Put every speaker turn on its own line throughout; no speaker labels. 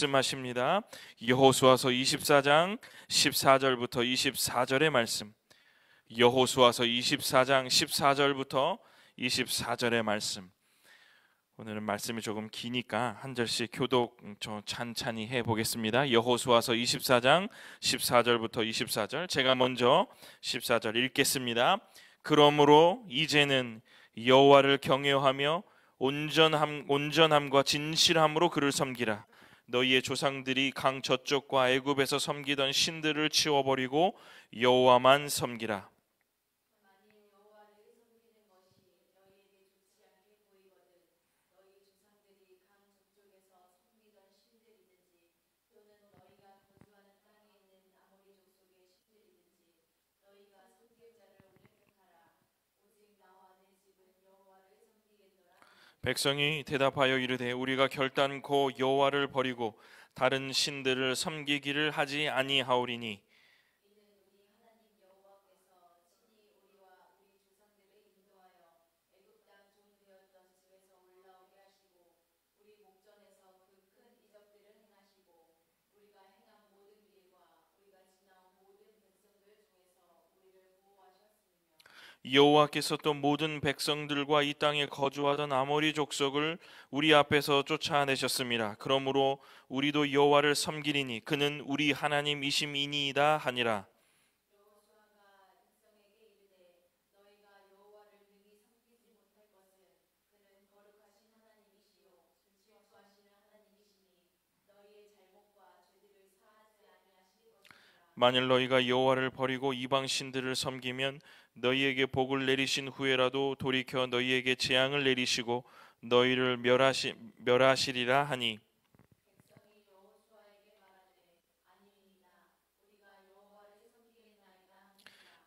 말씀하십니다. 여호수아서 24장 14절부터 24절의 말씀. 여호수아서 24장 14절부터 24절의 말씀. 오늘은 말씀이 조금 기니까 한 절씩 교독 찬찬히 해보겠습니다. 여호수아서 24장 14절부터 24절. 제가 먼저 14절 읽겠습니다. 그러므로 이제는 여호와를 경외하며 온전함과 진실함으로 그를 섬기라. 너희의 조상들이 강 저쪽과 애굽에서 섬기던 신들을 치워버리고 여호와만 섬기라. 백성이 대답하여 이르되 우리가 결단코 여호와를 버리고 다른 신들을 섬기기를 하지 아니하오리니 여호와께서 또 모든 백성들과 이 땅에 거주하던 아모리 족속을 우리 앞에서 쫓아내셨습니다. 그러므로 우리도 여호와를 섬기리니 그는 우리 하나님이심이니이다 하니라. 만일 너희가 여호와를 버리고 이방 신들을 섬기면 너희에게 복을 내리신 후에라도 돌이켜 너희에게 재앙을 내리시고 너희를 멸하시리라 하니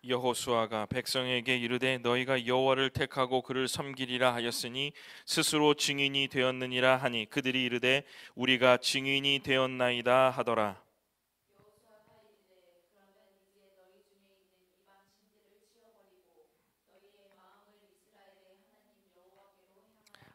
여호수아가 백성에게 이르되 너희가 여호와를 택하고 그를 섬기리라 하였으니 스스로 증인이 되었느니라 하니 그들이 이르되 우리가 증인이 되었나이다 하더라.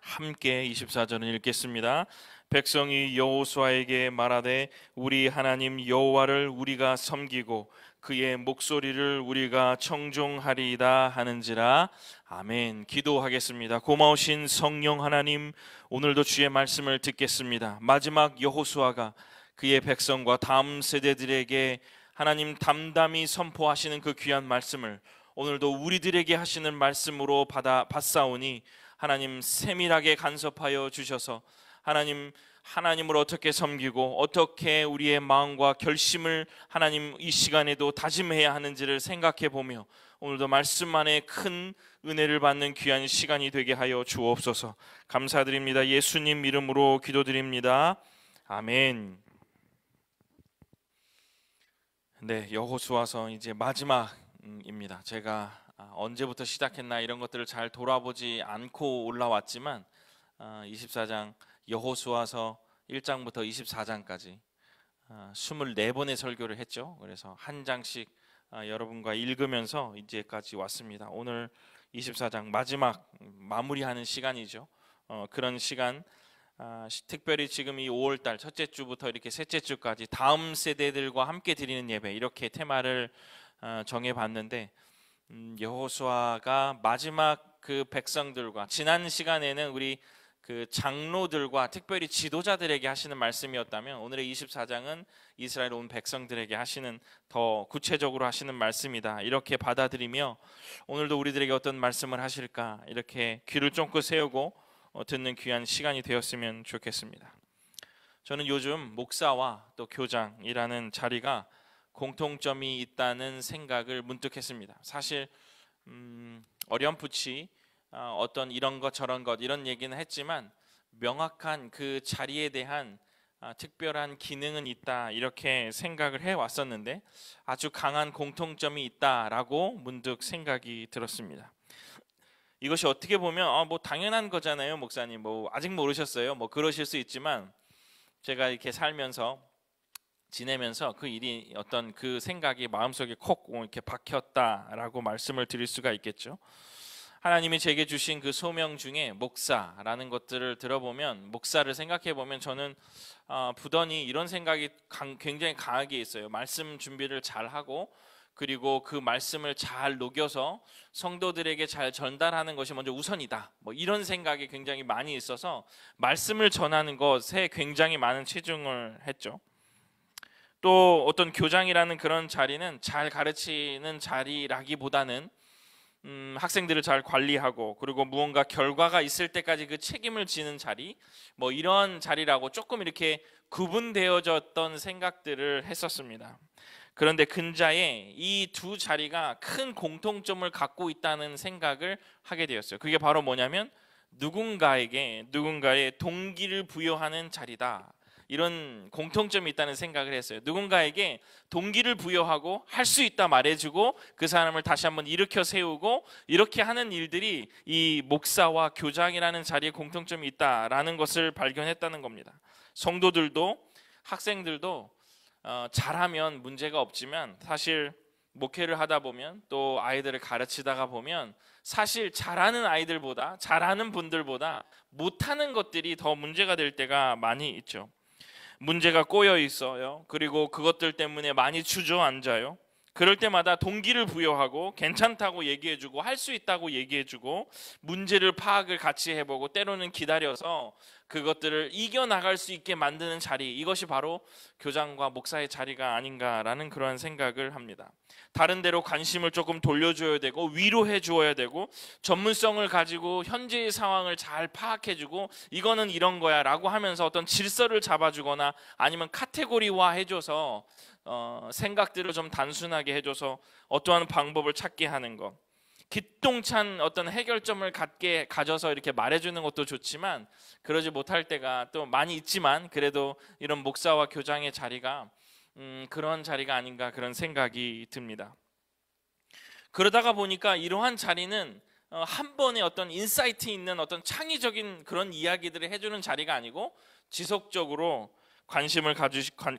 함께 24절을 읽겠습니다. 백성이 여호수아에게 말하되 우리 하나님 여호와를 우리가 섬기고 그의 목소리를 우리가 청종하리이다 하는지라. 아멘. 기도하겠습니다. 고마우신 성령 하나님, 오늘도 주의 말씀을 듣겠습니다. 마지막 여호수아가 그의 백성과 다음 세대들에게 하나님 담담히 선포하시는 그 귀한 말씀을 오늘도 우리들에게 하시는 말씀으로 받사오니 하나님 세밀하게 간섭하여 주셔서 하나님을 어떻게 섬기고 어떻게 우리의 마음과 결심을 하나님 이 시간에도 다짐해야 하는지를 생각해 보며 오늘도 말씀 안에 큰 은혜를 받는 귀한 시간이 되게 하여 주옵소서. 감사드립니다. 예수님 이름으로 기도드립니다. 아멘. 네, 여호수아서 이제 마지막입니다. 제가 언제부터 시작했나 이런 것들을 잘 돌아보지 않고 올라왔지만 24장 여호수아서 1장부터 24장까지 24번의 설교를 했죠. 그래서 한 장씩 여러분과 읽으면서 이제까지 왔습니다. 오늘 24장 마지막 마무리하는 시간이죠. 그런 시간 특별히 지금 이 5월달 첫째 주부터 이렇게 셋째 주까지 다음 세대들과 함께 드리는 예배 이렇게 테마를 정해봤는데 여호수아가 마지막 그 백성들과 지난 시간에는 우리 그 장로들과 특별히 지도자들에게 하시는 말씀이었다면 오늘의 24장은 이스라엘 온 백성들에게 하시는 더 구체적으로 하시는 말씀이다 이렇게 받아들이며 오늘도 우리들에게 어떤 말씀을 하실까 이렇게 귀를 쫑긋 세우고 듣는 귀한 시간이 되었으면 좋겠습니다. 저는 요즘 목사와 또 교장이라는 자리가 공통점이 있다는 생각을 문득 했습니다. 사실 어렴풋이 어떤 이런 것 저런 것 이런 얘기는 했지만 명확한 그 자리에 대한 특별한 기능은 있다 이렇게 생각을 해왔었는데 아주 강한 공통점이 있다라고 문득 생각이 들었습니다. 이것이 어떻게 보면 뭐 당연한 거잖아요, 목사님. 뭐 아직 모르셨어요. 뭐 그러실 수 있지만 제가 이렇게 살면서 지내면서 그 일이 어떤 그 생각이 마음속에 콕 이렇게 박혔다라고 말씀을 드릴 수가 있겠죠. 하나님이 제게 주신 그 소명 중에 목사라는 것들을 들어보면, 목사를 생각해 보면 저는 부더니 이런 생각이 굉장히 강하게 있어요. 말씀 준비를 잘 하고, 그리고 그 말씀을 잘 녹여서 성도들에게 잘 전달하는 것이 먼저 우선이다, 뭐 이런 생각이 굉장히 많이 있어서 말씀을 전하는 것에 굉장히 많은 치중을 했죠. 또 어떤 교장이라는 그런 자리는 잘 가르치는 자리라기보다는 학생들을 잘 관리하고, 그리고 무언가 결과가 있을 때까지 그 책임을 지는 자리, 뭐 이런 자리라고 조금 이렇게 구분되어졌던 생각들을 했었습니다. 그런데 근자에 이 두 자리가 큰 공통점을 갖고 있다는 생각을 하게 되었어요. 그게 바로 뭐냐면 누군가의 동기를 부여하는 자리다, 이런 공통점이 있다는 생각을 했어요. 누군가에게 동기를 부여하고 할 수 있다 말해주고 그 사람을 다시 한번 일으켜 세우고, 이렇게 하는 일들이 이 목사와 교장이라는 자리에 공통점이 있다라는 것을 발견했다는 겁니다. 성도들도 학생들도 잘하면 문제가 없지만, 사실 목회를 하다 보면 또 아이들을 가르치다가 보면 사실 잘하는 아이들보다, 잘하는 분들보다 못하는 것들이 더 문제가 될 때가 많이 있죠. 문제가 꼬여 있어요. 그리고 그것들 때문에 많이 주저앉아요. 그럴 때마다 동기를 부여하고 괜찮다고 얘기해주고 할 수 있다고 얘기해주고 문제를 파악을 같이 해보고 때로는 기다려서 그것들을 이겨나갈 수 있게 만드는 자리, 이것이 바로 교장과 목사의 자리가 아닌가라는 그런 생각을 합니다. 다른 데로 관심을 조금 돌려줘야 되고 위로해 주어야 되고, 전문성을 가지고 현재의 상황을 잘 파악해주고 이거는 이런 거야 라고 하면서 어떤 질서를 잡아주거나 아니면 카테고리화 해줘서 생각들을 좀 단순하게 해줘서 어떠한 방법을 찾게 하는 것, 기똥찬 어떤 해결점을 가져서 이렇게 말해주는 것도 좋지만 그러지 못할 때가 또 많이 있지만, 그래도 이런 목사와 교장의 자리가 그런 자리가 아닌가 그런 생각이 듭니다. 그러다가 보니까 이러한 자리는 한 번에 어떤 인사이트 있는 어떤 창의적인 그런 이야기들을 해주는 자리가 아니고 지속적으로 관심을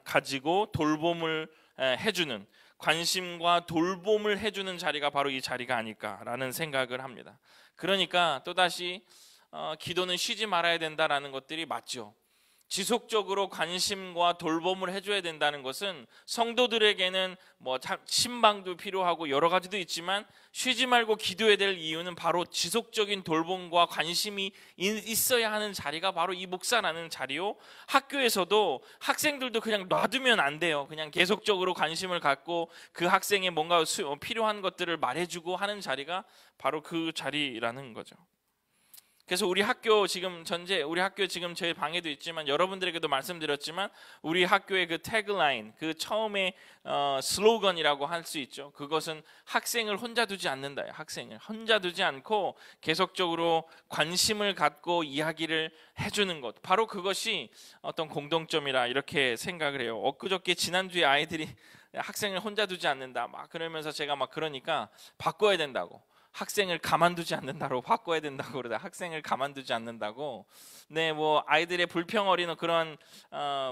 가지고 돌봄을 해주는, 관심과 돌봄을 해주는 자리가 바로 이 자리가 아닐까라는 생각을 합니다. 그러니까 또다시 기도는 쉬지 말아야 된다라는 것들이 맞죠. 지속적으로 관심과 돌봄을 해줘야 된다는 것은 성도들에게는 뭐 신방도 필요하고 여러 가지도 있지만 쉬지 말고 기도해야 될 이유는 바로 지속적인 돌봄과 관심이 있어야 하는 자리가 바로 이 목사라는 자리요, 학교에서도 학생들도 그냥 놔두면 안 돼요. 그냥 계속적으로 관심을 갖고 그 학생의 뭔가 필요한 것들을 말해주고 하는 자리가 바로 그 자리라는 거죠. 그래서 우리 학교 지금 저희 방에도 있지만 여러분들에게도 말씀드렸지만 우리 학교의 그 태그라인, 그 처음에 슬로건이라고 할 수 있죠. 그것은 학생을 혼자 두지 않는다. 학생을 혼자 두지 않고 계속적으로 관심을 갖고 이야기를 해주는 것, 바로 그것이 어떤 공동점이라 이렇게 생각을 해요. 엊그저께 지난주에 아이들이 학생을 혼자 두지 않는다 막 그러면서 제가 막 그러니까 바꿔야 된다고, 학생을 가만두지 않는다로 바꿔야 된다고 그러다. 학생을 가만두지 않는다고. 네, 뭐 아이들의 불평 어린 그런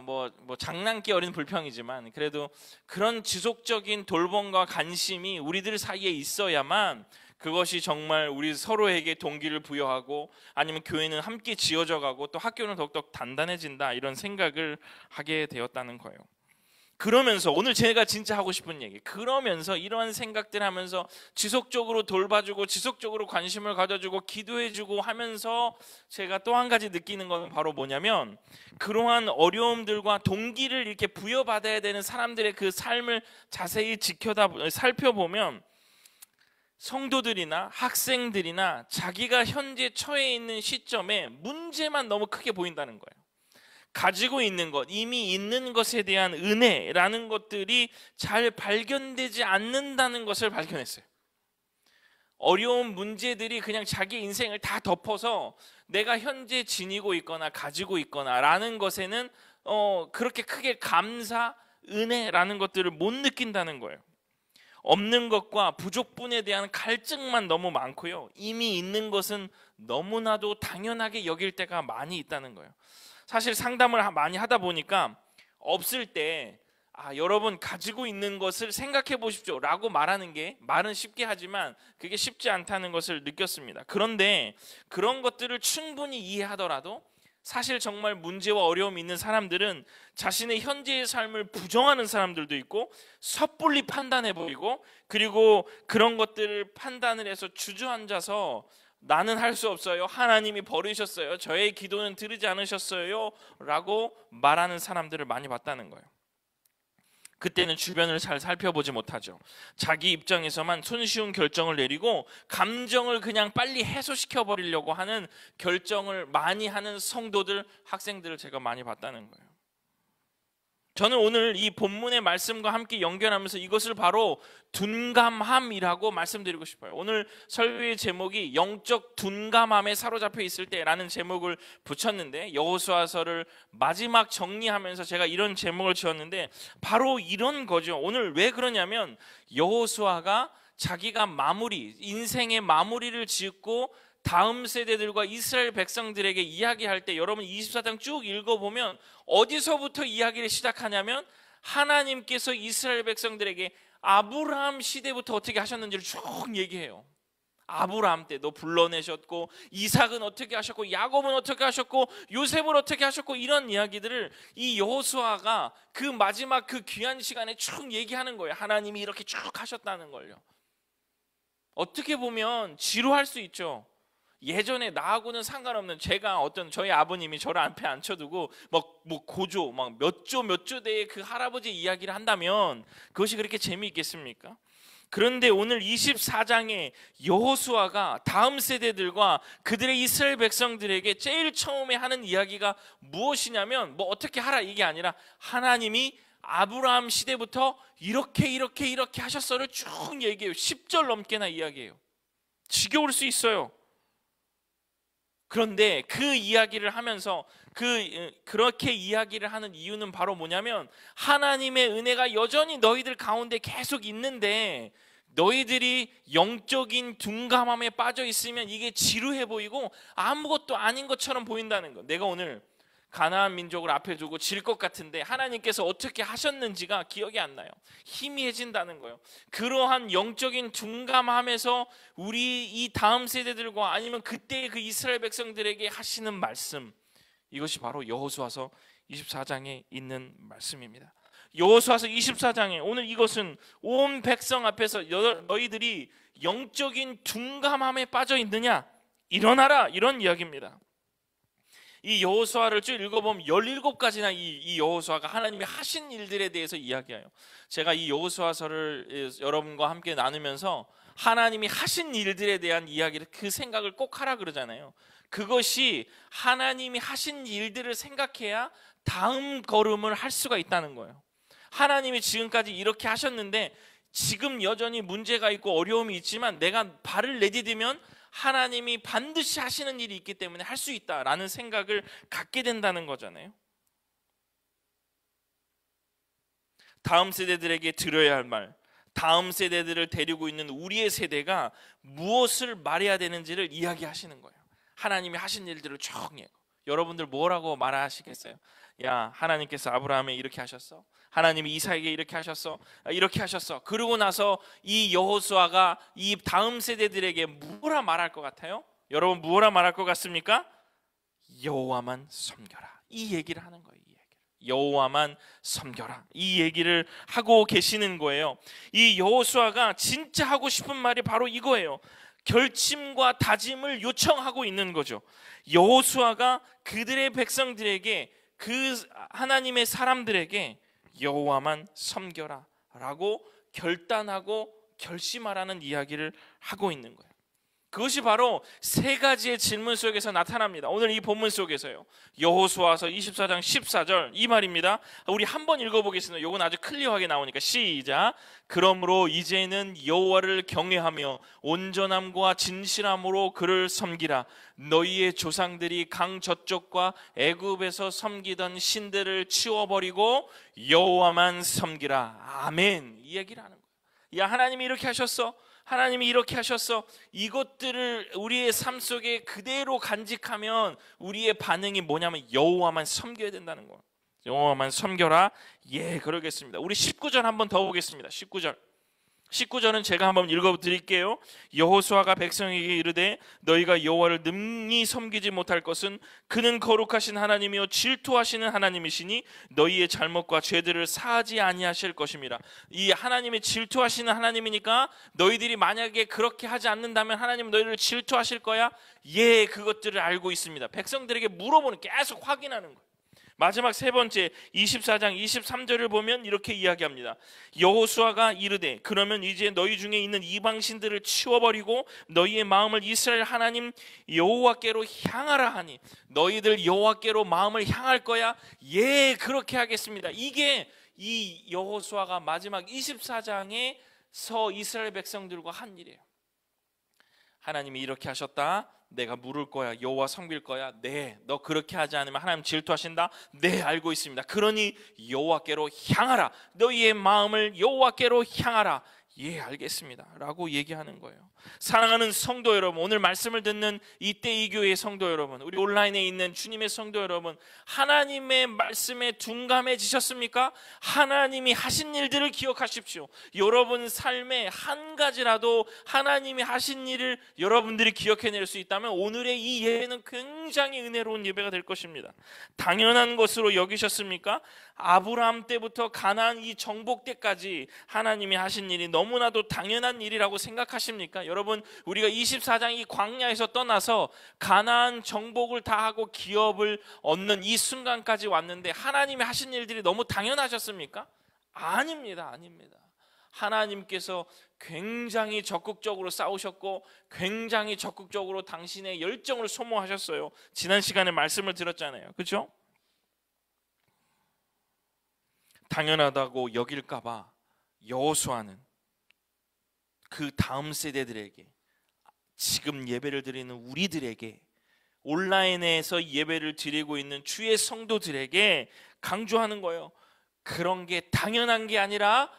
뭐 장난기 어린 불평이지만 그래도 그런 지속적인 돌봄과 관심이 우리들 사이에 있어야만 그것이 정말 우리 서로에게 동기를 부여하고, 아니면 교회는 함께 지어져 가고 또 학교는 더욱더 단단해진다, 이런 생각을 하게 되었다는 거예요. 그러면서 오늘 제가 진짜 하고 싶은 얘기, 그러면서 이러한 생각들 하면서 지속적으로 돌봐주고 지속적으로 관심을 가져주고 기도해주고 하면서 제가 또 한 가지 느끼는 건 바로 뭐냐면, 그러한 어려움들과 동기를 이렇게 부여받아야 되는 사람들의 그 삶을 자세히 살펴보면 성도들이나 학생들이나 자기가 현재 처해 있는 시점에 문제만 너무 크게 보인다는 거예요. 가지고 있는 것, 이미 있는 것에 대한 은혜라는 것들이 잘 발견되지 않는다는 것을 발견했어요. 어려운 문제들이 그냥 자기 인생을 다 덮어서 내가 현재 지니고 있거나 가지고 있거나 라는 것에는 그렇게 크게 감사, 은혜라는 것들을 못 느낀다는 거예요. 없는 것과 부족분에 대한 갈증만 너무 많고요, 이미 있는 것은 너무나도 당연하게 여길 때가 많이 있다는 거예요. 사실 상담을 많이 하다 보니까 없을 때 여러분 가지고 있는 것을 생각해 보십시오 라고 말하는 게 말은 쉽게 하지만 그게 쉽지 않다는 것을 느꼈습니다. 그런데 그런 것들을 충분히 이해하더라도 사실 정말 문제와 어려움이 있는 사람들은 자신의 현재의 삶을 부정하는 사람들도 있고 섣불리 판단해버리고, 그리고 그런 것들을 판단을 해서 주저앉아서 나는 할 수 없어요, 하나님이 버리셨어요, 저의 기도는 들으지 않으셨어요 라고 말하는 사람들을 많이 봤다는 거예요. 그때는 주변을 잘 살펴보지 못하죠. 자기 입장에서만 손쉬운 결정을 내리고 감정을 그냥 빨리 해소시켜 버리려고 하는 결정을 많이 하는 성도들, 학생들을 제가 많이 봤다는 거예요. 저는 오늘 이 본문의 말씀과 함께 연결하면서 이것을 바로 둔감함이라고 말씀드리고 싶어요. 오늘 설교의 제목이 영적 둔감함에 사로잡혀 있을 때라는 제목을 붙였는데, 여호수아서를 마지막 정리하면서 제가 이런 제목을 지었는데 바로 이런 거죠. 오늘 왜 그러냐면 여호수아가 자기가 인생의 마무리를 짓고 다음 세대들과 이스라엘 백성들에게 이야기할 때, 여러분 24장 쭉 읽어보면 어디서부터 이야기를 시작하냐면 하나님께서 이스라엘 백성들에게 아브라함 시대부터 어떻게 하셨는지를 쭉 얘기해요. 아브라함 때 너 불러내셨고, 이삭은 어떻게 하셨고, 야곱은 어떻게 하셨고, 요셉은 어떻게 하셨고, 이런 이야기들을 이 여호수아가 그 마지막 그 귀한 시간에 쭉 얘기하는 거예요. 하나님이 이렇게 쭉 하셨다는 걸요. 어떻게 보면 지루할 수 있죠. 예전에 나하고는 상관없는, 제가 저희 아버님이 저를 앞에 앉혀두고 고조 몇 조 대의 그 할아버지 이야기를 한다면 그것이 그렇게 재미있겠습니까? 그런데 오늘 24장에 여호수아가 다음 세대들과 그들의 이스라엘 백성들에게 제일 처음에 하는 이야기가 무엇이냐면 어떻게 하라 이게 아니라 하나님이 아브라함 시대부터 이렇게 하셨어를 쭉 얘기해요. 10절 넘게나 이야기해요. 지겨울 수 있어요. 그런데 그 이야기를 하면서 그렇게 이야기를 하는 이유는 바로 뭐냐면 하나님의 은혜가 여전히 너희들 가운데 계속 있는데 너희들이 영적인 둔감함에 빠져 있으면 이게 지루해 보이고 아무것도 아닌 것처럼 보인다는 거. 내가 오늘 가나안 민족을 앞에 두고 질 것 같은데 하나님께서 어떻게 하셨는지가 기억이 안 나요. 희미해진다는 거예요. 그러한 영적인 둔감함에서 우리 이 다음 세대들과 아니면 그때의 그 이스라엘 백성들에게 하시는 말씀, 이것이 바로 여호수아서 24장에 있는 말씀입니다. 여호수아서 24장에 오늘 이것은 온 백성 앞에서 너희들이 영적인 둔감함에 빠져 있느냐, 일어나라, 이런 이야기입니다. 이 여호수아를 쭉 읽어보면 17가지나 이 여호수아가 하나님이 하신 일들에 대해서 이야기해요. 제가 이 여호수아서를 여러분과 함께 나누면서 하나님이 하신 일들에 대한 이야기를, 그 생각을 꼭 하라 그러잖아요. 그것이 하나님이 하신 일들을 생각해야 다음 걸음을 할 수가 있다는 거예요. 하나님이 지금까지 이렇게 하셨는데 지금 여전히 문제가 있고 어려움이 있지만 내가 발을 내디디면 하나님이 반드시 하시는 일이 있기 때문에 할 수 있다라는 생각을 갖게 된다는 거잖아요. 다음 세대들에게 들어야 할 말, 다음 세대들을 데리고 있는 우리의 세대가 무엇을 말해야 되는지를 이야기하시는 거예요. 하나님이 하신 일들을 쭉 얘기해요. 여러분들 뭐라고 말하시겠어요? 야, 하나님께서 아브라함에 이렇게 하셨어, 하나님이 이삭에게 이렇게 하셨어, 이렇게 하셨어. 그러고 나서 이 여호수아가 이 다음 세대들에게 뭐라 말할 것 같아요? 여러분 뭐라 말할 것 같습니까? 여호와만 섬겨라, 이 얘기를 하는 거예요. 여호와만 섬겨라, 이 얘기를 하고 계시는 거예요. 이 여호수아가 진짜 하고 싶은 말이 바로 이거예요. 결심과 다짐을 요청하고 있는 거죠. 여호수아가 그들의 백성들에게, 그 하나님의 사람들에게 여호와만 섬겨라 라고 결단하고 결심하라는 이야기를 하고 있는 거예요. 그것이 바로 세 가지의 질문 속에서 나타납니다. 오늘 이 본문 속에서요. 여호수아서 24장 14절 이 말입니다. 우리 한번 읽어보겠습니다. 이건 아주 클리어하게 나오니까 시작. 그러므로 이제는 여호와를 경외하며 온전함과 진실함으로 그를 섬기라. 너희의 조상들이 강 저쪽과 애굽에서 섬기던 신들을 치워버리고 여호와만 섬기라. 아멘. 이 얘기를 하는 거예요. 야, 하나님이 이렇게 하셨어, 하나님이 이렇게 하셨어. 이것들을 우리의 삶 속에 그대로 간직하면 우리의 반응이 뭐냐면 여호와만 섬겨야 된다는 거예요. 여호와만 섬겨라. 예, 그러겠습니다. 우리 19절 한번 더 보겠습니다. 19절은 제가 한번 읽어드릴게요. 여호수아가 백성에게 이르되 너희가 여호와를 능히 섬기지 못할 것은 그는 거룩하신 하나님이요 질투하시는 하나님이시니 너희의 잘못과 죄들을 사하지 아니하실 것임이라. 이 하나님이 질투하시는 하나님이니까 너희들이 만약에 그렇게 하지 않는다면 하나님은 너희를 질투하실 거야? 예, 그것들을 알고 있습니다. 백성들에게 물어보는, 계속 확인하는 거예요. 마지막 세 번째 24장 23절을 보면 이렇게 이야기합니다. 여호수아가 이르되 그러면 이제 너희 중에 있는 이방신들을 치워버리고 너희의 마음을 이스라엘 하나님 여호와께로 향하라 하니 너희들 여호와께로 마음을 향할 거야? 예, 그렇게 하겠습니다. 이게 이 여호수아가 마지막 24장에서 이스라엘 백성들과 한 일이에요. 하나님이 이렇게 하셨다. 내가 물을 거야. 여호와 섬길 거야. 네. 너 그렇게 하지 않으면 하나님 질투하신다. 네, 알고 있습니다. 그러니 여호와께로 향하라. 너희의 마음을 여호와께로 향하라. 예, 알겠습니다 라고 얘기하는 거예요. 사랑하는 성도 여러분, 오늘 말씀을 듣는 이때 이 교회의 성도 여러분, 우리 온라인에 있는 주님의 성도 여러분, 하나님의 말씀에 둔감해지셨습니까? 하나님이 하신 일들을 기억하십시오. 여러분 삶에 한 가지라도 하나님이 하신 일을 여러분들이 기억해낼 수 있다면 오늘의 이 예배는 굉장히 은혜로운 예배가 될 것입니다. 당연한 것으로 여기셨습니까? 아브라함 때부터 가나안 이 정복 때까지 하나님이 하신 일이 너무나도 당연한 일이라고 생각하십니까? 여러분, 우리가 24장 이 광야에서 떠나서 가나안 정복을 다 하고 기업을 얻는 이 순간까지 왔는데 하나님이 하신 일들이 너무 당연하셨습니까? 아닙니다. 하나님께서 굉장히 적극적으로 싸우셨고 굉장히 적극적으로 당신의 열정을 소모하셨어요. 지난 시간에 말씀을 들었잖아요. 그렇죠? 당연하다고 여길까봐 여호수아는 그 다음 세대들에게, 지금 예배를 드리는 우리들에게, 온라인에서 예배를 드리고 있는 주의 성도들에게 강조하는 거예요. 그런 게 당연한 게 아니라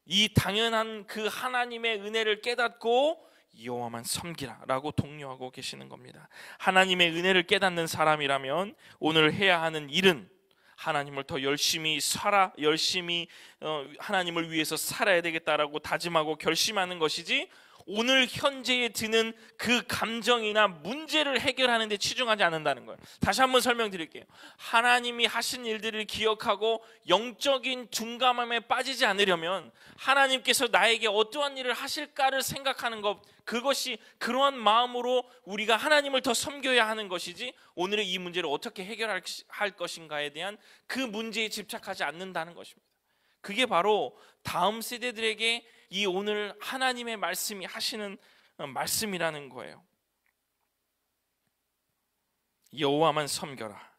이 당연한 그 하나님의 은혜를 깨닫고 여호와만 섬기라 라고 독려하고 계시는 겁니다. 하나님의 은혜를 깨닫는 사람이라면 오늘 해야 하는 일은 하나님을 더 열심히 하나님을 위해서 살아야 되겠다라고 다짐하고 결심하는 것이지, 오늘 현재에 드는 그 감정이나 문제를 해결하는 데 치중하지 않는다는 거예요. 다시 한번 설명드릴게요. 하나님이 하신 일들을 기억하고 영적인 둔감함에 빠지지 않으려면 하나님께서 나에게 어떠한 일을 하실까를 생각하는 것, 그것이 그러한 마음으로 우리가 하나님을 더 섬겨야 하는 것이지, 오늘의 이 문제를 어떻게 해결할 것인가에 대한 그 문제에 집착하지 않는다는 것입니다. 그게 바로 다음 세대들에게 이 오늘 하나님의 말씀이 하시는 말씀이라는 거예요. 여호와만 섬겨라.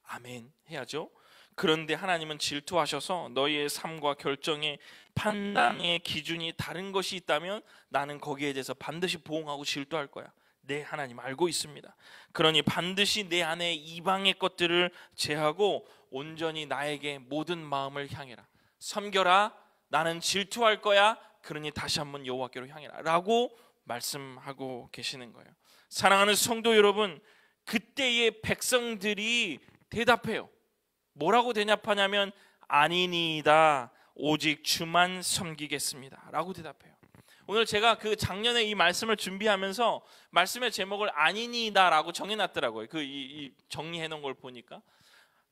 아멘 해야죠. 그런데 하나님은 질투하셔서 너희의 삶과 결정에 판단의 기준이 다른 것이 있다면 나는 거기에 대해서 반드시 보응하고 질투할 거야. 네, 하나님 알고 있습니다. 그러니 반드시 내 안에 이방의 것들을 제하고 온전히 나에게 모든 마음을 향해라. 섬겨라. 나는 질투할 거야. 그러니 다시 한번 여호와께로 향해라 라고 말씀하고 계시는 거예요. 사랑하는 성도 여러분, 그때의 백성들이 대답해요. 뭐라고 대답하냐면 아니니이다. 오직 주만 섬기겠습니다 라고 대답해요. 오늘 제가 그 작년에 이 말씀을 준비하면서 말씀의 제목을 아니니이다 라고 정해놨더라고요. 이 정리해놓은 걸 보니까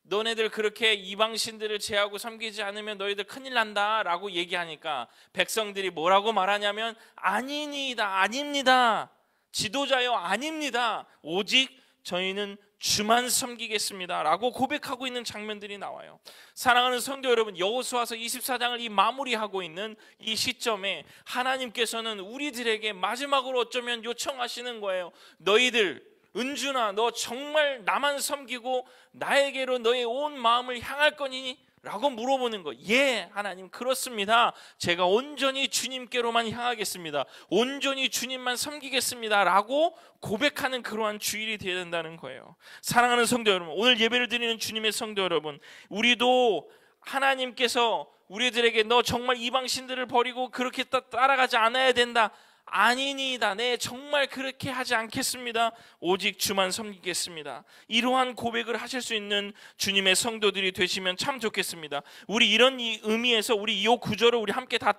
너네들 그렇게 이방신들을 제하고 섬기지 않으면 너희들 큰일 난다 라고 얘기하니까 백성들이 뭐라고 말하냐면 아니니이다, 아닙니다. 지도자여 아닙니다. 오직 저희는 주만 섬기겠습니다 라고 고백하고 있는 장면들이 나와요. 사랑하는 성도 여러분, 여호수아서 24장을 이 마무리하고 있는 이 시점에 하나님께서는 우리들에게 마지막으로 어쩌면 요청하시는 거예요. 너희들, 은준아, 너 정말 나만 섬기고 나에게로 너의 온 마음을 향할 거니? 라고 물어보는 거. 예, 하나님 그렇습니다. 제가 온전히 주님께로만 향하겠습니다. 온전히 주님만 섬기겠습니다 라고 고백하는 그러한 주일이 되어야 된다는 거예요. 사랑하는 성도 여러분, 오늘 예배를 드리는 주님의 성도 여러분, 우리도 하나님께서 우리들에게 너 정말 이방신들을 버리고 그렇게 따라가지 않아야 된다, 아니니이다. 네, 정말 그렇게 하지 않겠습니다. 오직 주만 섬기겠습니다. 이러한 고백을 하실 수 있는 주님의 성도들이 되시면 참 좋겠습니다. 우리 이런 의미에서 우리 이 구절을 우리 함께 다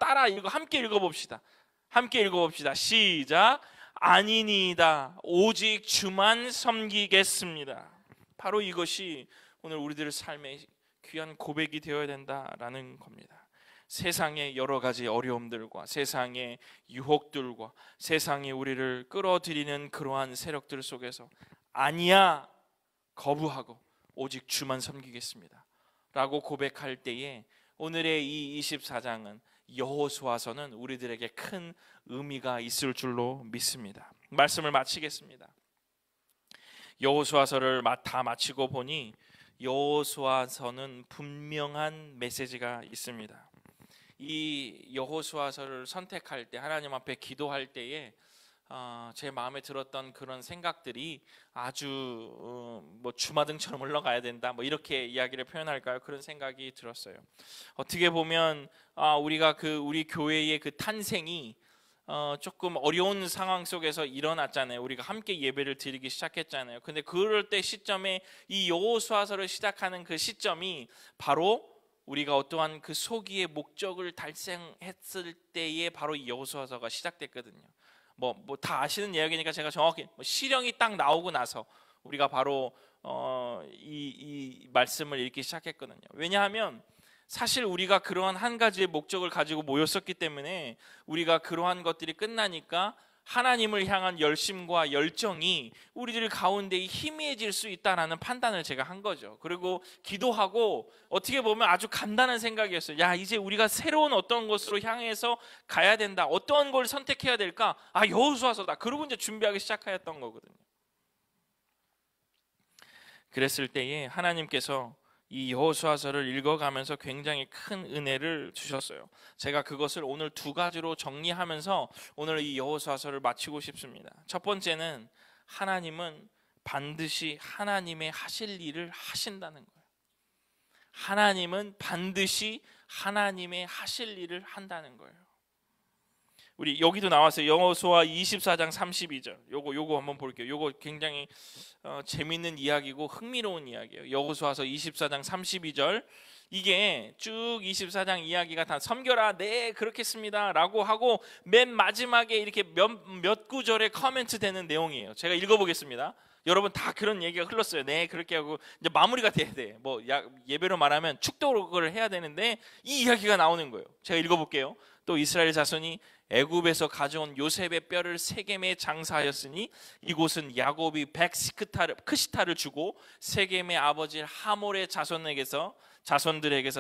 함께 읽어봅시다. 함께 읽어봅시다. 시작. 아니니이다. 오직 주만 섬기겠습니다. 바로 이것이 오늘 우리들의 삶의 귀한 고백이 되어야 된다라는 겁니다. 세상의 여러 가지 어려움들과 세상의 유혹들과 세상이 우리를 끌어들이는 그러한 세력들 속에서 아니야 거부하고 오직 주만 섬기겠습니다 라고 고백할 때에 오늘의 이 24장은 여호수아서는 우리들에게 큰 의미가 있을 줄로 믿습니다. 말씀을 마치겠습니다. 여호수아서를 다 마치고 보니 여호수아서는 분명한 메시지가 있습니다. 이 여호수아서를 선택할 때 하나님 앞에 기도할 때에 제 마음에 들었던 그런 생각들이 아주 주마등처럼 흘러가야 된다 이렇게 이야기를 표현할까요? 그런 생각이 들었어요. 어떻게 보면 우리가 우리 교회의 그 탄생이 조금 어려운 상황 속에서 일어났잖아요. 우리가 함께 예배를 드리기 시작했잖아요. 근데 그럴 때 시점에 이 여호수아서를 시작하는 그 시점이 바로 우리가 어떠한 그 소기의 목적을 달성했을 때에 바로 이 여호수아서가 시작됐거든요. 다 아시는 이야기니까 제가 정확히 시령이 딱 나오고 나서 우리가 바로 이 말씀을 읽기 시작했거든요. 왜냐하면 사실 우리가 그러한 한 가지의 목적을 가지고 모였었기 때문에 우리가 그러한 것들이 끝나니까 하나님을 향한 열심과 열정이 우리들 가운데 희미해질 수 있다라는 판단을 제가 한 거죠. 그리고 기도하고 어떻게 보면 아주 간단한 생각이었어요. 야, 이제 우리가 새로운 어떤 것으로 향해서 가야 된다. 어떤 걸 선택해야 될까? 여호수아서다. 그러고 이제 준비하기 시작하였던 거거든요. 그랬을 때에 하나님께서 이 여호수아서를 읽어가면서 굉장히 큰 은혜를 주셨어요. 제가 그것을 오늘 두 가지로 정리하면서 오늘 이 여호수아서를 마치고 싶습니다. 첫 번째는 하나님은 반드시 하나님의 하실 일을 하신다는 거예요. 하나님은 반드시 하나님의 하실 일을 한다는 거예요. 우리 여기도 나왔어요. 여호수아 24장 32절. 요거 한번 볼게요. 요거 굉장히 재밌는 이야기고 흥미로운 이야기예요. 여호수아서 24장 32절. 이게 쭉 24장 이야기가 다 섬겨라. 네, 그렇겠습니다. 라고 하고 맨 마지막에 이렇게 몇 구절에 커멘트 되는 내용이에요. 제가 읽어보겠습니다. 여러분 다 그런 얘기가 흘렀어요. 네, 그렇게 하고 이제 마무리가 돼야 돼. 예배로 말하면 축도를 해야 되는데 이 이야기가 나오는 거예요. 제가 읽어볼게요. 또 이스라엘 자손이 애굽에서 가져온 요셉의 뼈를 세겜에 장사하였으니 이곳은 야곱이 크시타를 주고 세겜의 아버지 하몰의 자손들에게서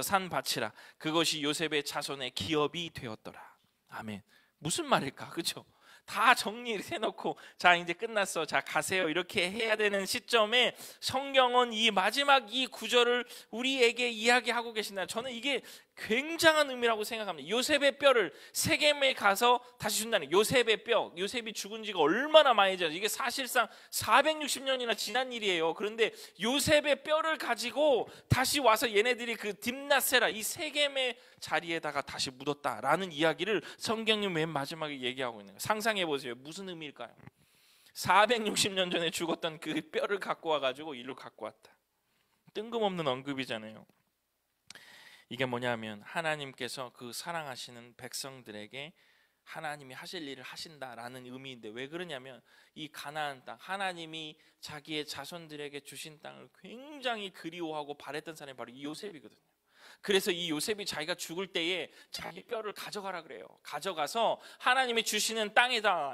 산 밭이라. 그것이 요셉의 자손의 기업이 되었더라. 아멘. 무슨 말일까? 그렇죠? 다 정리를 해놓고 자 이제 끝났어, 자 가세요 이렇게 해야 되는 시점에 성경은 이 마지막 이 구절을 우리에게 이야기하고 계신다. 저는 이게 굉장한 의미라고 생각합니다. 요셉의 뼈를 세겜에 가서 다시 준다는, 요셉의 뼈, 요셉이 죽은 지가 얼마나 많이 지났어요. 이게 사실상 460년이나 지난 일이에요. 그런데 요셉의 뼈를 가지고 다시 와서 얘네들이 그 딥나세라 이 세겜의 자리에다가 다시 묻었다라는 이야기를 성경님 맨 마지막에 얘기하고 있는 거예요. 상상해 보세요. 무슨 의미일까요? 460년 전에 죽었던 그 뼈를 갖고 와가지고 이리로 갖고 왔다. 뜬금없는 언급이잖아요. 이게 뭐냐면 하나님께서 그 사랑하시는 백성들에게 하나님이 하실 일을 하신다라는 의미인데, 왜 그러냐면 이 가나안 땅, 하나님이 자기의 자손들에게 주신 땅을 굉장히 그리워하고 바랬던 사람이 바로 이 요셉이거든요. 그래서 이 요셉이 자기가 죽을 때에 자기 뼈를 가져가라 그래요. 가져가서 하나님이 주시는 땅에다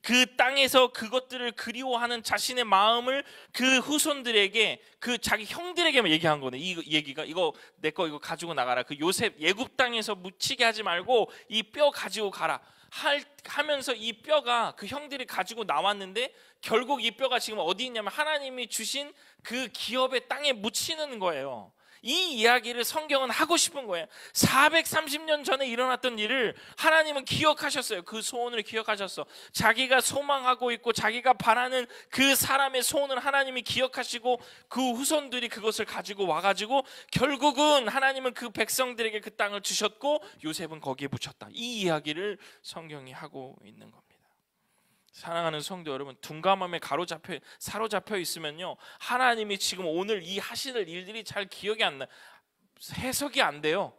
그 땅에서 그것들을 그리워하는 자신의 마음을 그 후손들에게, 그 자기 형들에게만 얘기한 거네. 이 얘기가 이거 내 거 이거 가지고 나가라. 그 요셉 애굽 땅에서 묻히게 하지 말고 이 뼈 가지고 가라. 하면서 이 뼈가 그 형들이 가지고 나왔는데 결국 이 뼈가 지금 어디 있냐면 하나님이 주신 그 기업의 땅에 묻히는 거예요. 이 이야기를 성경은 하고 싶은 거예요. 430년 전에 일어났던 일을 하나님은 기억하셨어요. 그 소원을 기억하셨어. 자기가 소망하고 있고 자기가 바라는 그 사람의 소원을 하나님이 기억하시고 그 후손들이 그것을 가지고 와가지고 결국은 하나님은 그 백성들에게 그 땅을 주셨고 요셉은 거기에 묻혔다. 이 이야기를 성경이 하고 있는 겁니다. 사랑하는 성도 여러분, 둔감함에 사로잡혀 있으면요, 하나님이 지금 오늘 이 하실 일들이 잘 기억이 안 나, 해석이 안 돼요.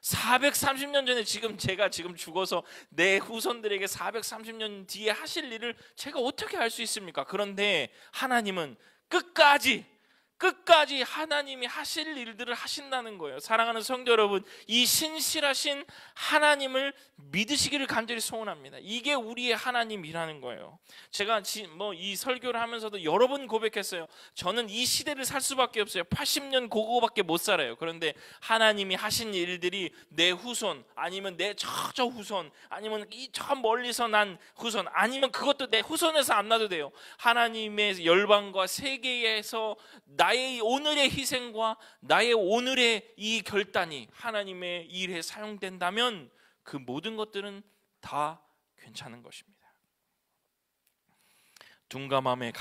430년 전에 제가 죽어서 내 후손들에게 430년 뒤에 하실 일을 제가 어떻게 알 수 있습니까? 그런데 하나님은 끝까지 하나님이 하실 일들을 하신다는 거예요. 사랑하는 성도 여러분, 이 신실하신 하나님을 믿으시기를 간절히 소원합니다. 이게 우리의 하나님이라는 거예요. 제가 이 설교를 하면서도 여러 번 고백했어요. 저는 이 시대를 살 수밖에 없어요. 80년 그거밖에 못 살아요. 그런데 하나님이 하신 일들이 내 후손, 아니면 내 저 후손, 아니면 이 저 멀리서 난 후손, 아니면 그것도 내 후손에서 안 나도 돼요. 하나님의 열방과 세계에서 나의 오늘의 희생과 나의 오늘의 이 결단이 하나님의 일에 사용된다면 그 모든 것들은 다 괜찮은 것입니다. 둔감함에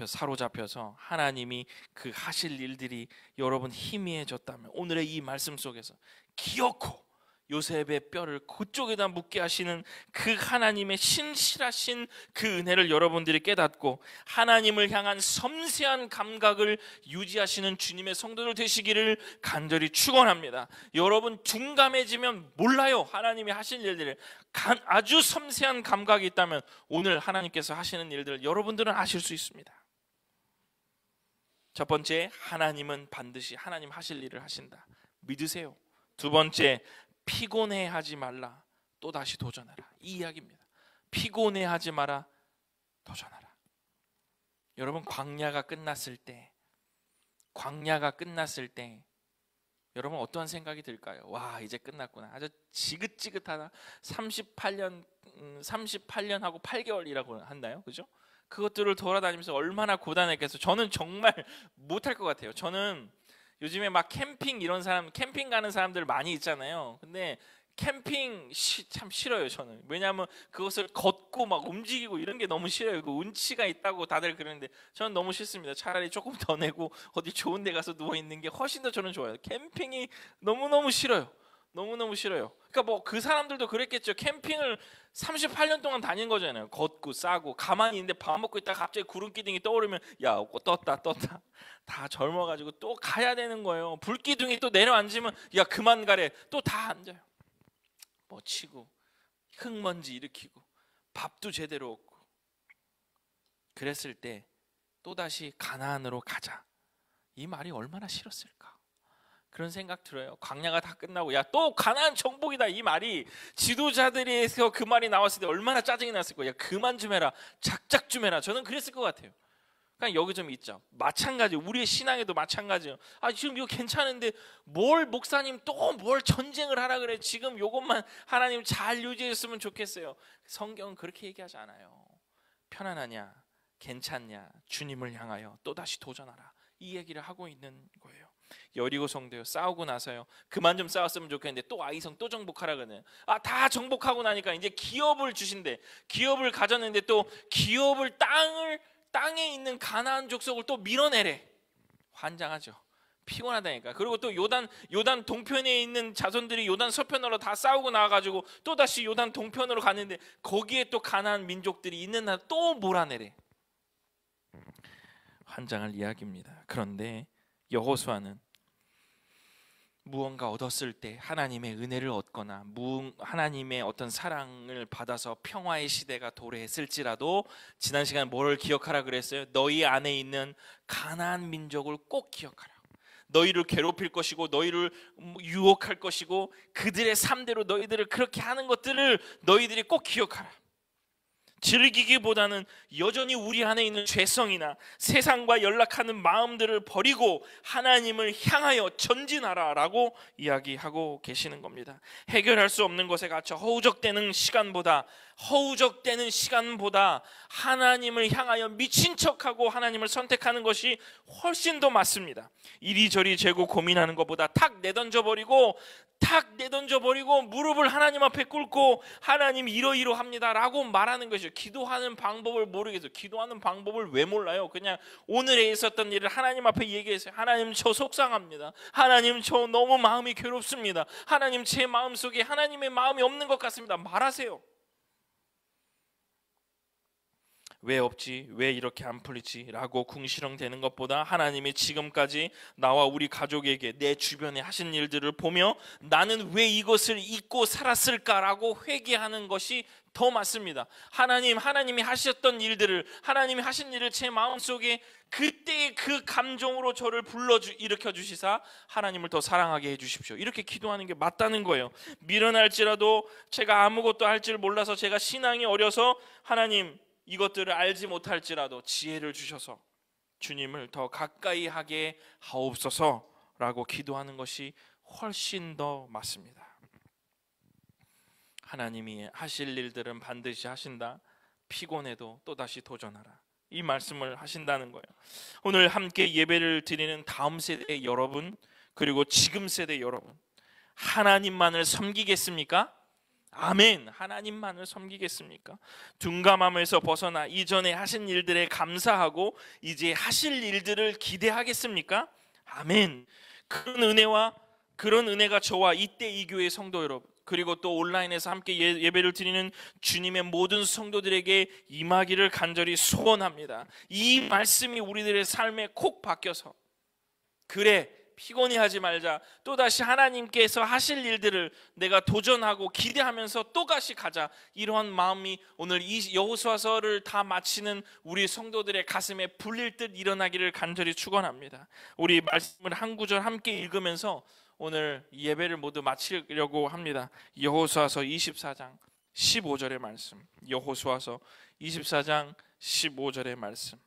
사로잡혀서 하나님이 그 하실 일들이 여러분 희미해졌다면 오늘의 이 말씀 속에서 기어코 요셉의 뼈를 그쪽에다 묻게 하시는 그 하나님의 신실하신 그 은혜를 여러분들이 깨닫고 하나님을 향한 섬세한 감각을 유지하시는 주님의 성도들 되시기를 간절히 축원합니다. 여러분 둔감해지면 몰라요. 하나님이 하신 일들을 아주 섬세한 감각이 있다면 오늘 하나님께서 하시는 일들을 여러분들은 아실 수 있습니다. 첫 번째, 하나님은 반드시 하나님 하실 일을 하신다. 믿으세요. 두 번째, 피곤해하지 말라. 또다시 도전하라. 이 이야기입니다. 피곤해하지 마라. 도전하라. 여러분 광야가 끝났을 때 여러분 어떠한 생각이 들까요? 와, 이제 끝났구나. 아주 지긋지긋하다. 38년하고 8개월이라고 한다요. 그죠? 그것들을 돌아다니면서 얼마나 고단했겠어요. 저는 정말 못할 것 같아요. 저는 요즘에 막 캠핑 캠핑 가는 사람들 많이 있잖아요. 근데 캠핑 참 싫어요. 저는. 왜냐하면 그것을 걷고 막 움직이고 이런 게 너무 싫어요. 그 운치가 있다고 다들 그러는데 저는 너무 싫습니다. 차라리 조금 더 내고 어디 좋은 데 가서 누워있는 게 훨씬 더 저는 좋아요. 캠핑이 너무너무 싫어요. 너무너무 싫어요. 그러니까 뭐 그 사람들도 그랬겠죠. 캠핑을 38년 동안 다닌 거잖아요. 걷고 싸고 가만히 있는데 밥 먹고 있다가 갑자기 구름기둥이 떠오르면 야 떴다 다 젊어가지고 또 가야 되는 거예요. 불기둥이 또 내려앉으면 야 그만 가래. 또 다 앉아요. 뭐 치고 흙먼지 일으키고 밥도 제대로 없고. 그랬을 때 또다시 가나안으로 가자. 이 말이 얼마나 싫었을까. 그런 생각 들어요. 광야가 다 끝나고 야 또 가나안 정복이다 이 말이 지도자들에서 그 말이 나왔을 때 얼마나 짜증이 났을 거야. 야 그만 좀 해라. 작작 좀 해라. 저는 그랬을 것 같아요. 그냥 여기 좀 있죠. 마찬가지 우리의 신앙에도 마찬가지예요. 아 지금 이거 괜찮은데 뭘 목사님 또 뭘 전쟁을 하라 그래. 지금 요것만 하나님 잘 유지했으면 좋겠어요. 성경은 그렇게 얘기하지 않아요. 편안하냐 괜찮냐 주님을 향하여 또다시 도전하라. 이 얘기를 하고 있는 거예요. 여리고 성도요 싸우고 나서요 그만 좀 싸웠으면 좋겠는데 또 아이성 또 정복하라 그러네. 아 다 정복하고 나니까 이제 기업을 주신대. 기업을 가졌는데 또 기업을 땅에 있는 가나안 족속을 또 밀어내래. 환장하죠. 피곤하다니까. 그리고 또 요단 동편에 있는 자손들이 요단 서편으로 다 싸우고 나와가지고 또 다시 요단 동편으로 갔는데 거기에 또 가나안 민족들이 있는 날 또 몰아내래. 환장할 이야기입니다. 그런데 여호수아는 무언가 얻었을 때 하나님의 은혜를 얻거나 하나님의 어떤 사랑을 받아서 평화의 시대가 도래했을지라도 지난 시간에 뭐를 기억하라 그랬어요? 너희 안에 있는 가나안 민족을 꼭 기억하라. 너희를 괴롭힐 것이고 너희를 유혹할 것이고 그들의 삶대로 너희들을 그렇게 하는 것들을 너희들이 꼭 기억하라. 즐기기보다는 여전히 우리 안에 있는 죄성이나 세상과 연락하는 마음들을 버리고 하나님을 향하여 전진하라라고 이야기하고 계시는 겁니다. 해결할 수 없는 것에 갇혀 허우적대는 시간보다 하나님을 향하여 미친 척하고 하나님을 선택하는 것이 훨씬 더 맞습니다. 이리저리 재고 고민하는 것보다 탁 내던져버리고 무릎을 하나님 앞에 꿇고 하나님 이러이러합니다 라고 말하는 것이죠. 기도하는 방법을 모르겠어요. 기도하는 방법을 왜 몰라요? 그냥 오늘에 있었던 일을 하나님 앞에 얘기했어요. 하나님, 저 속상합니다. 하나님, 저 너무 마음이 괴롭습니다. 하나님, 제 마음속에 하나님의 마음이 없는 것 같습니다. 말하세요. 왜 없지? 왜 이렇게 안 풀리지? 라고 궁시렁대는 것보다 하나님이 지금까지 나와 우리 가족에게 내 주변에 하신 일들을 보며 나는 왜 이것을 잊고 살았을까라고 회개하는 것이 더 맞습니다. 하나님이 하셨던 일들을, 하나님이 하신 일을 제 마음속에 그때의 그 감정으로 저를 일으켜 주시사 하나님을 더 사랑하게 해주십시오. 이렇게 기도하는 게 맞다는 거예요. 미련할지라도 제가 아무것도 할 줄 몰라서, 제가 신앙이 어려서 하나님 이것들을 알지 못할지라도 지혜를 주셔서 주님을 더 가까이 하게 하옵소서라고 기도하는 것이 훨씬 더 맞습니다. 하나님이 하실 일들은 반드시 하신다. 피곤해도 또다시 도전하라. 이 말씀을 하신다는 거예요. 오늘 함께 예배를 드리는 다음 세대 여러분, 그리고 지금 세대 여러분, 하나님만을 섬기겠습니까? 아멘. 하나님만을 섬기겠습니까? 둔감함에서 벗어나 이전에 하신 일들에 감사하고 이제 하실 일들을 기대하겠습니까? 아멘. 그런 은혜가 저와 이때 이 교회 성도 여러분, 그리고 또 온라인에서 함께 예배를 드리는 주님의 모든 성도들에게 임하기를 간절히 소원합니다. 이 말씀이 우리들의 삶에 콕 박혀서, 그래, 피곤해하지 말자, 또다시 하나님께서 하실 일들을 내가 도전하고 기대하면서 또다시 가자, 이러한 마음이 오늘 이 여호수아서를 다 마치는 우리 성도들의 가슴에 불릴 듯 일어나기를 간절히 축원합니다. 우리 말씀을 한 구절 함께 읽으면서 오늘 예배를 모두 마치려고 합니다. 여호수아서 24장 15절의 말씀, 여호수아서 24장 15절의 말씀.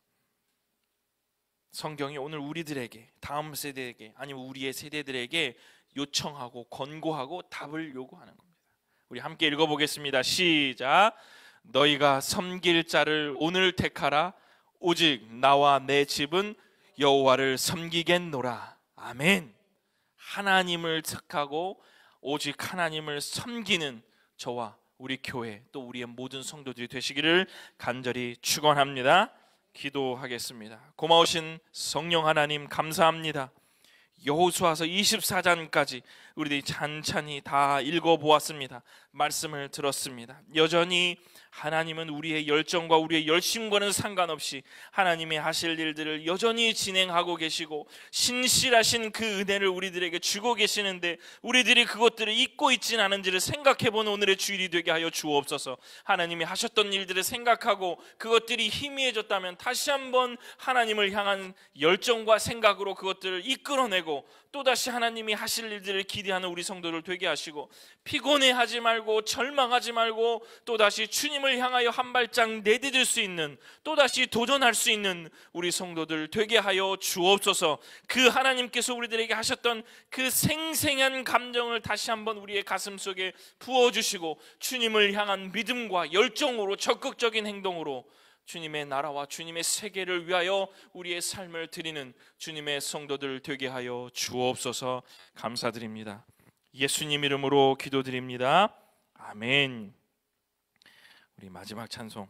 성경이 오늘 우리들에게, 다음 세대에게, 아니면 우리의 세대들에게 요청하고 권고하고 답을 요구하는 겁니다. 우리 함께 읽어보겠습니다. 시작. 너희가 섬길 자를 오늘 택하라. 오직 나와 내 집은 여호와를 섬기겠노라. 아멘. 하나님을 택하고 오직 하나님을 섬기는 저와 우리 교회, 또 우리의 모든 성도들이 되시기를 간절히 축원합니다. 기도하겠습니다. 고마우신 성령 하나님, 감사합니다. 여호수아서 24장까지 우리들이 찬찬히 다 읽어보았습니다. 말씀을 들었습니다. 여전히 하나님은 우리의 열정과 우리의 열심과는 상관없이 하나님의 하실 일들을 여전히 진행하고 계시고 신실하신 그 은혜를 우리들에게 주고 계시는데 우리들이 그것들을 잊고 있진 않은지를 생각해보는 오늘의 주일이 되게 하여 주옵소서. 하나님이 하셨던 일들을 생각하고 그것들이 희미해졌다면 다시 한번 하나님을 향한 열정과 생각으로 그것들을 이끌어내고 또다시 하나님이 하실 일들을 기대하는 우리 성도들 되게 하시고, 피곤해하지 말고 절망하지 말고 또다시 주님을 향하여 한 발짝 내디딜 수 있는, 또다시 도전할 수 있는 우리 성도들 되게 하여 주옵소서. 그 하나님께서 우리들에게 하셨던 그 생생한 감정을 다시 한번 우리의 가슴 속에 부어주시고 주님을 향한 믿음과 열정으로, 적극적인 행동으로 주님의 나라와 주님의 세계를 위하여 우리의 삶을 드리는 주님의 성도들 되게 하여 주옵소서. 감사드립니다. 예수님 이름으로 기도드립니다. 아멘. 우리 마지막 찬송